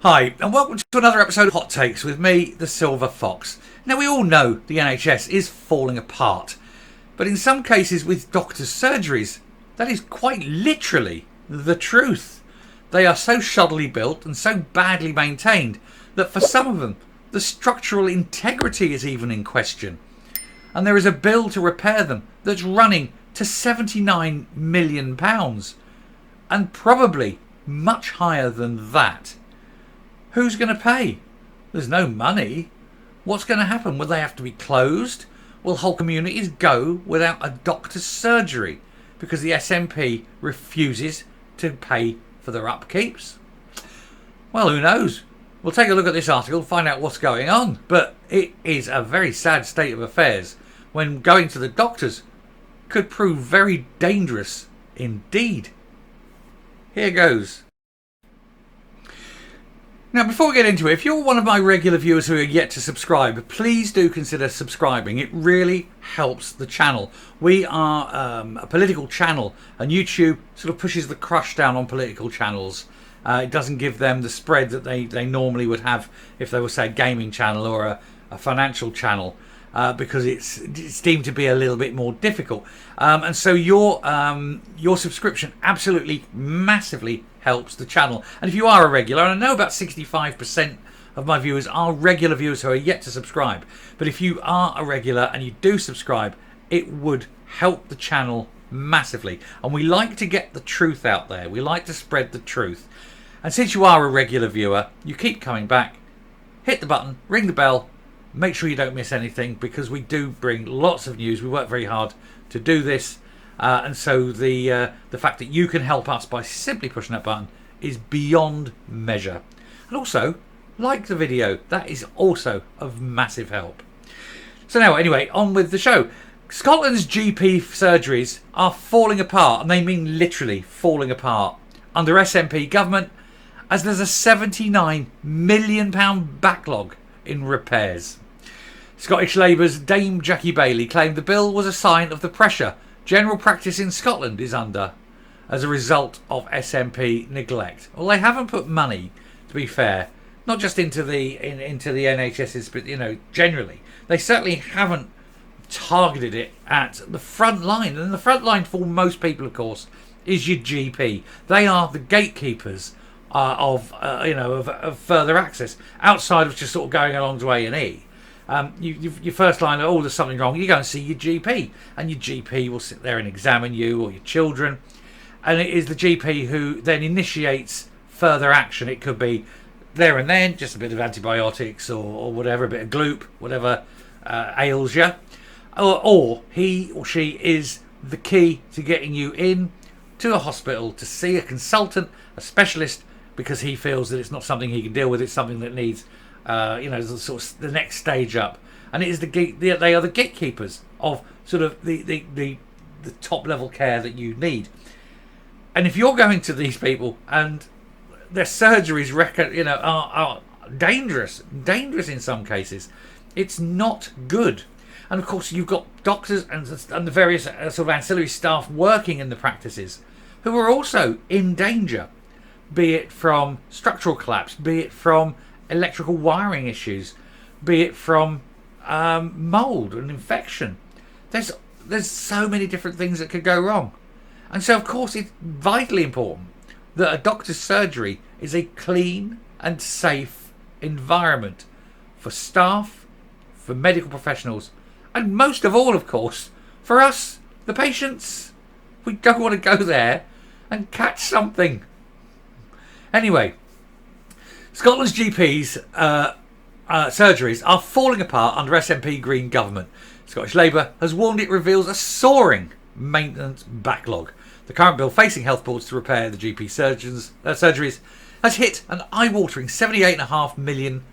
Hi, and welcome to another episode of Hot Takes with me, the Silver Fox. Now, we all know the NHS is falling apart, but in some cases with doctors' surgeries, that is quite literally the truth. They are so shoddily built and so badly maintained that for some of them, the structural integrity is even in question. And there is a bill to repair them that's running to £79 million, and probably much higher than that. Who's going to pay? There's no money. What's going to happen? Will they have to be closed? Will whole communities go without a doctor's surgery because the SNP refuses to pay for their upkeeps? Well, who knows? We'll take a look at this article and find out what's going on. But it is a very sad state of affairs when going to the doctors could prove very dangerous indeed. Here goes. Now, before we get into it, if you're one of my regular viewers who are yet to subscribe, please do consider subscribing. It really helps the channel. We are a political channel, and YouTube sort of pushes the crush down on political channels. It doesn't give them the spread that they normally would have if they were, say, a gaming channel or a financial channel, because it's deemed to be a little bit more difficult. And so your subscription absolutely massively helps the channel. And if you are a regular, and I know about 65% of my viewers are regular viewers who are yet to subscribe, but if you are a regular and you do subscribe, it would help the channel massively. And we like to get the truth out there. We like to spread the truth. And since you are a regular viewer, you keep coming back, hit the button, ring the bell, make sure you don't miss anything, because we do bring lots of news. We work very hard to do this. And so the fact that you can help us by simply pushing that button is beyond measure. And also, like the video. That is also of massive help. So now, anyway, on with the show. Scotland's GP surgeries are falling apart, and they mean literally falling apart, under SNP Govt, as there's a £79 million backlog in repairs. Scottish Labour's Dame Jackie Baillie claimed the bill was a sign of the pressure general practice in Scotland is under as a result of SNP neglect. Well, they haven't put money, to be fair, not just into the NHS, but generally. They certainly haven't targeted it at the front line, and the front line for most people, of course, is your GP. They are the gatekeepers of further access outside of just sort of going along to A&E. Your first line, there's something wrong, you go and see your GP, and your GP will sit there and examine you or your children, and it is the GP who then initiates further action. It could be there and then, just a bit of antibiotics or whatever, a bit of gloop, whatever ails you, or he or she is the key to getting you in to a hospital to see a consultant, a specialist, because he feels that it's not something he can deal with, it's something that needs sort of the next stage up. And it is they are the gatekeepers of sort of the top level care that you need. And if you're going to these people and their surgeries are dangerous in some cases, it's not good. And of course, you've got doctors and the various sort of ancillary staff working in the practices who are also in danger, be it from structural collapse, be it from electrical wiring issues, be it from mould and infection. There's so many different things that could go wrong. And so, of course, it's vitally important that a doctor's surgery is a clean and safe environment for staff, for medical professionals, and most of all, of course, for us, the patients. We don't want to go there and catch something. Anyway, Scotland's GPs surgeries are falling apart under SNP Green government. Scottish Labour has warned it reveals a soaring maintenance backlog. The current bill facing health boards to repair the GP surgeries has hit an eye-watering £78.5 million.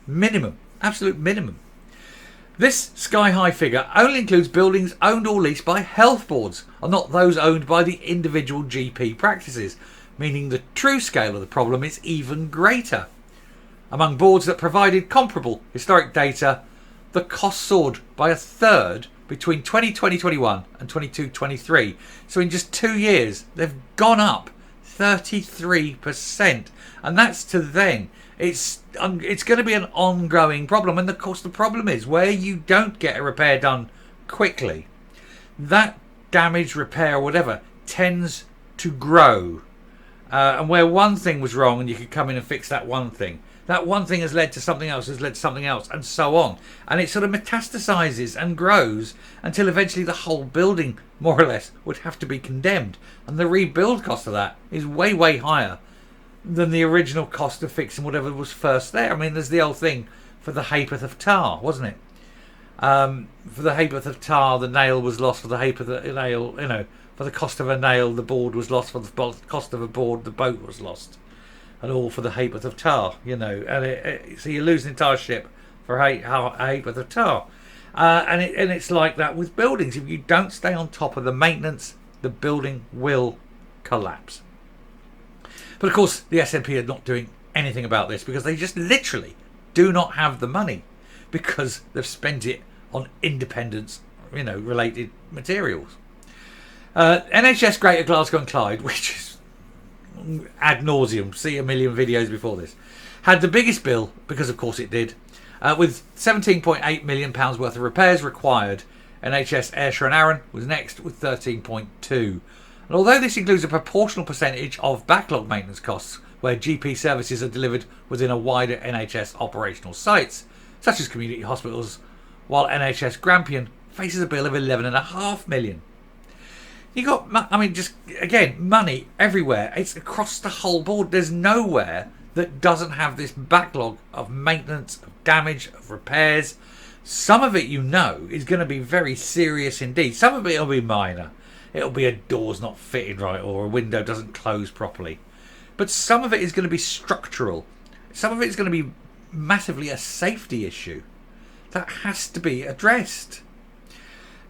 Minimum. Absolute minimum. This sky-high figure only includes buildings owned or leased by health boards, and not those owned by the individual GP practices, meaning the true scale of the problem is even greater. Among boards that provided comparable historic data, the cost soared by a third between 2020-21 and 22-23. So in just 2 years, they've gone up 33%. And that's to then. It's going to be an ongoing problem. And of course, the problem is where you don't get a repair done quickly, that damage, repair, or whatever tends to grow. And where one thing was wrong and you could come in and fix that one thing has led to something else, has led to something else, and so on. And it sort of metastasizes and grows until eventually the whole building, more or less, would have to be condemned. And the rebuild cost of that is way, way higher than the original cost of fixing whatever was first there. I mean, there's the old thing for the ha'porth of tar, wasn't it? For the ha'porth of tar, the nail was lost. For the ha'porth of the nail, for the cost of a nail, the board was lost. For the cost of a board, the boat was lost. And all for the ha'porth of tar, And so you lose an entire ship for a ha'porth of tar. And it's like that with buildings. If you don't stay on top of the maintenance, the building will collapse. But of course, the SNP are not doing anything about this because they just literally do not have the money because they've spent it on independence, related materials. NHS Greater Glasgow Clyde, which is ad nauseum, see a million videos before this, had the biggest bill, because of course it did, with £17.8 million worth of repairs required. NHS Ayrshire and Arran was next with 13.2. And although this includes a proportional percentage of backlog maintenance costs, where GP services are delivered within a wider NHS operational sites, such as community hospitals, while NHS Grampian faces a bill of £11.5 million. You got, just again, money everywhere. It's across the whole board. There's nowhere that doesn't have this backlog of maintenance, of damage, of repairs. Some of it, is going to be very serious indeed. Some of it will be minor. It'll be a door's not fitted right or a window doesn't close properly. But some of it is going to be structural. Some of it is going to be massively a safety issue that has to be addressed.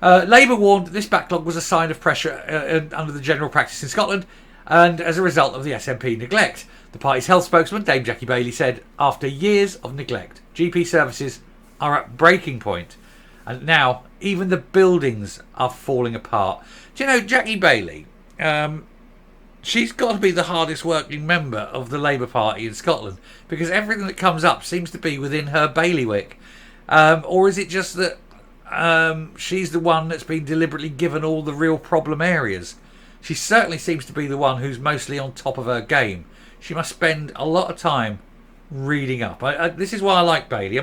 Labour warned that this backlog was a sign of pressure under the general practice in Scotland and as a result of the SNP neglect. The party's health spokesman, Dame Jackie Bailey, said, after years of neglect, GP services are at breaking point. And now, even the buildings are falling apart. Do you know, Jackie Bailey, she's got to be the hardest working member of the Labour Party in Scotland because everything that comes up seems to be within her bailiwick. Or is it just that she's the one that's been deliberately given all the real problem areas? She certainly seems to be the one who's mostly on top of her game. She must spend a lot of time reading up. This is why I like Bailey.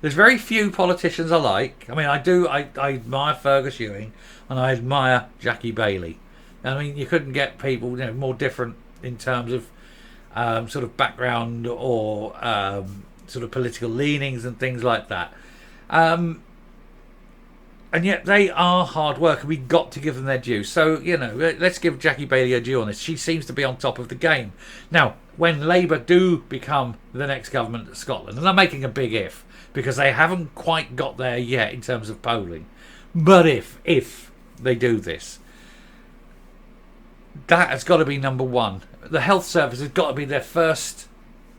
There's very few politicians I like. I admire Fergus Ewing and I admire Jackie Bailey. You couldn't get people more different in terms of sort of background or sort of political leanings and things like that. And yet they are hard work and we've got to give them their due. So, let's give Jackie Bailey a due on this. She seems to be on top of the game. Now, when Labour do become the next government of Scotland, and I'm making a big if, because they haven't quite got there yet in terms of polling, but if they do this, that has got to be number one. The health service has got to be their first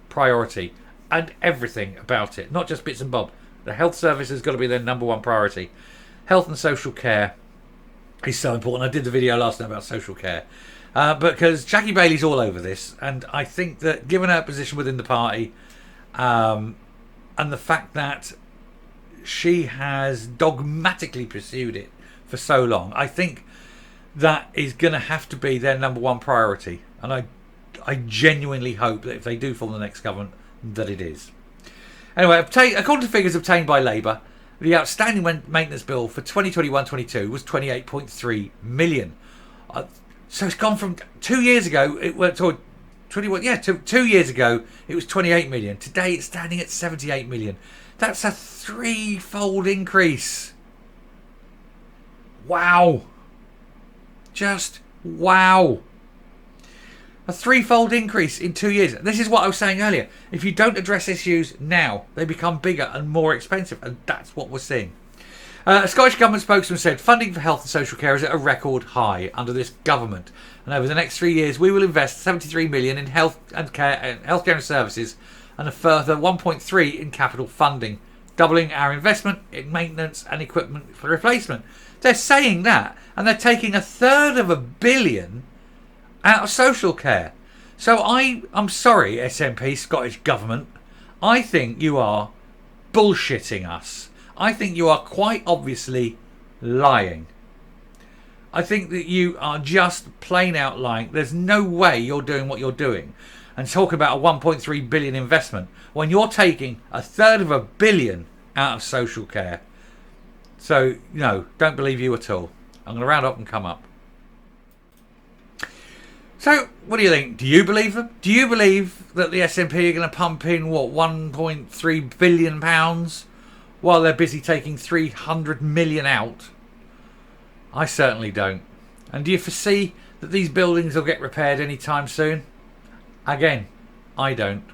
priority and everything about it, not just bits and bob. The health service has got to be their number one priority. Health and social care is so important. I did the video last night about social care because Jackie Bailey's all over this, and I think that given her position within the party and the fact that she has dogmatically pursued it for so long, I think that is going to have to be their number one priority. And I genuinely hope that if they do form the next government, that it is. Anyway, according to figures obtained by Labour, the outstanding maintenance bill for 2021-22 was 28.3 million. So it's gone from 2 years ago. It went to 21. Yeah, 2 years ago it was 28 million. Today it's standing at 78 million. That's a threefold increase. Wow. Just wow. A threefold increase in 2 years. This is what I was saying earlier. If you don't address issues now, they become bigger and more expensive. And that's what we're seeing. A Scottish Government spokesman said funding for health and social care is at a record high under this government. And over the next 3 years, we will invest 73 million in health and care and health care and services and a further 1.3 in capital funding, doubling our investment in maintenance and equipment for replacement. They're saying that, and they're taking £1/3 billion out of social care. So I'm sorry, SNP, Scottish Government. I think you are bullshitting us. I think you are quite obviously lying. I think that you are just plain out lying. There's no way you're doing what you're doing and talk about a 1.3 billion investment when you're taking $1/3 billion out of social care. So, no, don't believe you at all. I'm going to round up and come up. So, what do you think? Do you believe them? Do you believe that the SNP are going to pump in, what, £1.3 billion while they're busy taking 300 million out? I certainly don't. And do you foresee that these buildings will get repaired anytime soon? Again, I don't.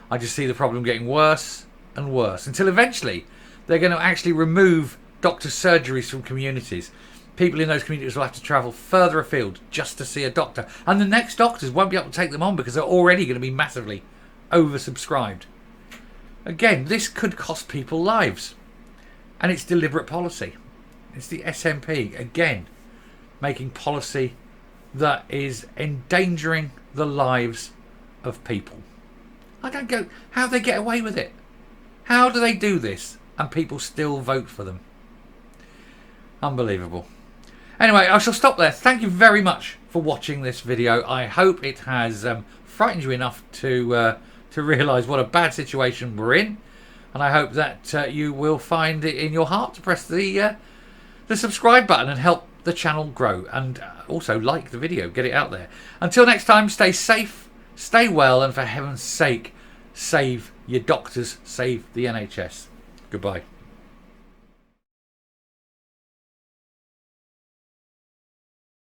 I just see the problem getting worse and worse until eventually they're going to actually remove doctors' surgeries from communities. People in those communities will have to travel further afield just to see a doctor. And the next doctors won't be able to take them on because they're already going to be massively oversubscribed. Again, this could cost people lives. And it's deliberate policy. It's the SNP, again, making policy that is endangering the lives of people. I don't go how they get away with it. How do they do this and people still vote for them? Unbelievable. Anyway, I shall stop there. Thank you very much for watching this video. I hope it has frightened you enough to realise what a bad situation we're in, and I hope that you will find it in your heart to press the subscribe button and help the channel grow, and also like the video, get it out there. Until next time, stay safe, stay well, and for heaven's sake, save your doctors, save the NHS. Goodbye.